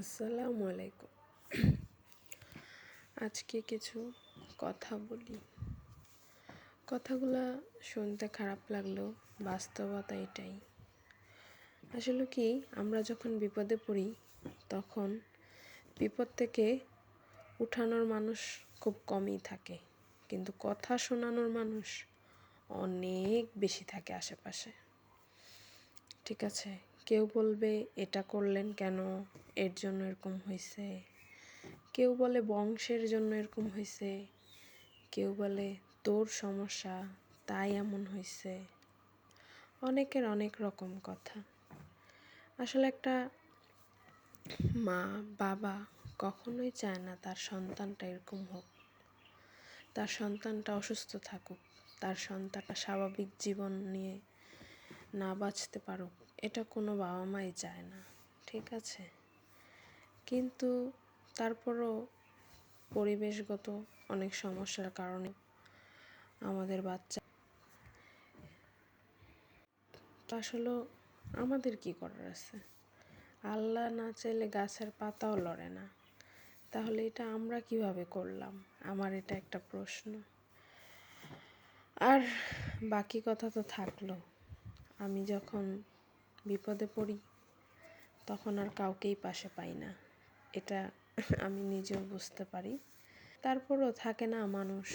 আসসালামু আলাইকুম। আজকে কিছু কথা বলি। কথাগুলা শুনতে খারাপ লাগলেও বাস্তবতা এটাই। আসলে কি, আমরা যখন বিপদে পড়ি তখন বিপদ থেকে উঠানোর মানুষ খুব কমই থাকে, কিন্তু কথা শোনানোর মানুষ অনেক বেশি থাকে আশেপাশে। ঠিক আছে, কেউ বলবে এটা করলেন কেন, এর জন্য এরকম হয়েছে। কেউ বলে বংশের জন্য এরকম হয়েছে, কেউ বলে তোর সমস্যা তাই এমন হয়েছে। অনেকের অনেক রকম কথা। আসলে একটা মা বাবা কখনোই চায় না তার সন্তানটা এরকম হোক, তার সন্তানটা অসুস্থ থাকুক, তার সন্তানটা স্বাভাবিক জীবন নিয়ে না বাঁচতে পারুক। এটা কোনো বাবা মাই চায় না, ঠিক আছে। কিন্তু তারপরও পরিবেশগত অনেক সমস্যার কারণে আমাদের বাচ্চা আসলে আমাদের কি করার আছে। আল্লাহ না চাইলে গাছের পাতাও লড়ে না, তাহলে এটা আমরা কিভাবে করলাম? আমার এটা একটা প্রশ্ন। আর বাকি কথা তো থাকলো, আমি যখন বিপদে পড়ি তখন আর কাউকেই পাশে পাই না, এটা আমি নিজেও বুঝতে পারি। তারপরও থাকে না মানুষ,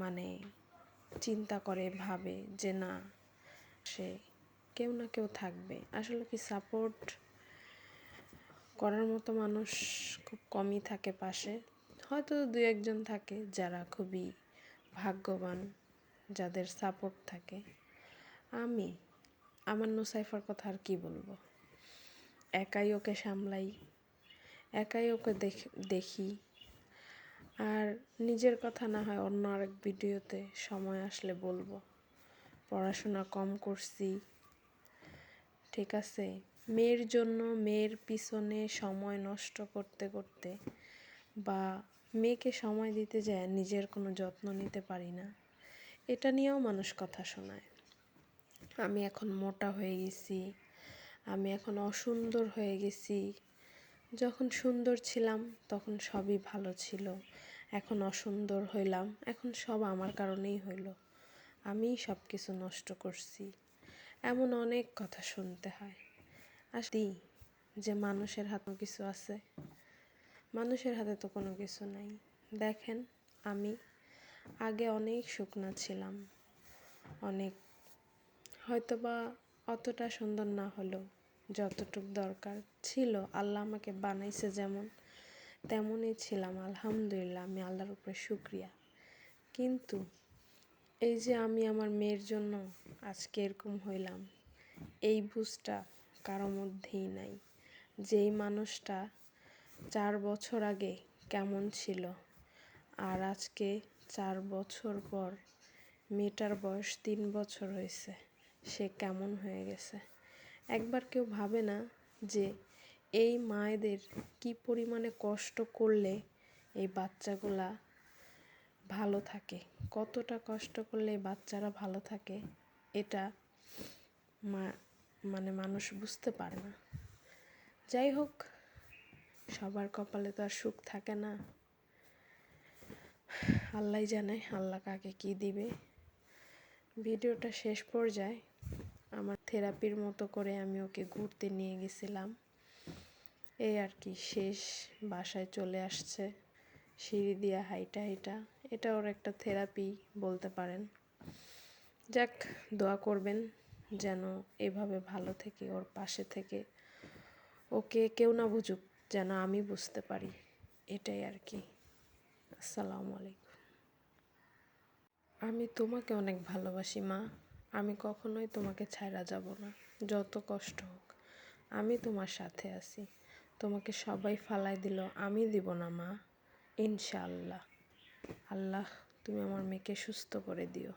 মানে চিন্তা করে ভাবে যে না, সে কেউ না কেউ থাকবে। আসলে কি, সাপোর্ট করার মতো মানুষ খুব কমই থাকে পাশে। হয়তো দু একজন থাকে যারা খুবই ভাগ্যবান, যাদের সাপোর্ট থাকে। আমার নুসাইফার কথা আর কি বলবো, একাই ওকে সামলাই, একাই ওকে দেখি। আর নিজের কথা না হয় অন্য আরেক ভিডিওতে সময় আসলে বলবো। পড়াশোনা কম করছি, ঠিক আছে। মেয়ের জন্য মেয়ের পিছনে সময় নষ্ট করতে করতে বা মেয়েকে সময় দিতে যায় নিজের কোনো যত্ন নিতে পারি না, এটা নিয়েও মানুষ কথা শোনায়। আমি এখন মোটা হয়ে গেছি, আমি এখন অসুন্দর হয়ে গেছি। যখন সুন্দর ছিলাম তখন সবই ভালো ছিল, এখন অসুন্দর হইলাম, এখন সব আমার কারণেই হইল, আমিই সব কিছু নষ্ট করছি। এমন অনেক কথা শুনতে হয়। যে মানুষের হাতে কিছু আছে, মানুষের হাতে তো কোনো কিছু নাই। দেখেন, আমি আগে অনেক শুকনা ছিলাম, অনেক হয়তোবা অতটা সুন্দর না হলেও যতটুক দরকার ছিল, আল্লাহ আমাকে বানাইছে যেমন তেমনই ছিলাম। আলহামদুলিল্লাহ, আমি আল্লাহর উপরে শুকরিয়া। কিন্তু এই যে আমি আমার মেয়ের জন্য আজকে এরকম হইলাম, এই বুঝটা কারো মধ্যেই নাই। যেই মানুষটা 4 বছর আগে কেমন ছিল, আর আজকে 4 বছর পর মেয়েটার বয়স 3 বছর হয়েছে, সে কেমন হয়ে গেছে। একবার কেউ ভাবে না যে এই মায়েদের কি পরিমাণে কষ্ট করলে এই বাচ্চাগুলা ভালো থাকে, কতটা কষ্ট করলে এই বাচ্চারা ভালো থাকে, এটা মানুষ বুঝতে পারে না। যাই হোক, সবার কপালে তো আর সুখ থাকে না, আল্লাহ জানে আল্লাহ কাকে কি দিবে। ভিডিওটা শেষ পর্যায়ে আমার থেরাপির মতো করে আমি ওকে ঘুরতে নিয়ে গেছিলাম, এই আর কি। শেষ বাসায় চলে আসছে সিঁড়ি দিয়া হাইটা হাইটা, এটা ওর একটা থেরাপি বলতে পারেন। যাক, দোয়া করবেন যেন এভাবে ভালো থেকে ওর পাশে থেকে ওকে কেউ না বুঝুক, যেন আমি বুঝতে পারি, এটাই আর কি। আসসালামু আলাইকুম। আমি তোমাকে অনেক ভালোবাসি মা, আমি কখনোই তোমাকে ছাইড়া যাব না, যত কষ্ট হোক আমি তোমার সাথে আছি। তোমাকে সবাই ফালাই দিল, আমি দিব না মা, ইনশাআল্লাহ। আল্লাহ তুমি আমার মেয়েকে সুস্থ করে দিও।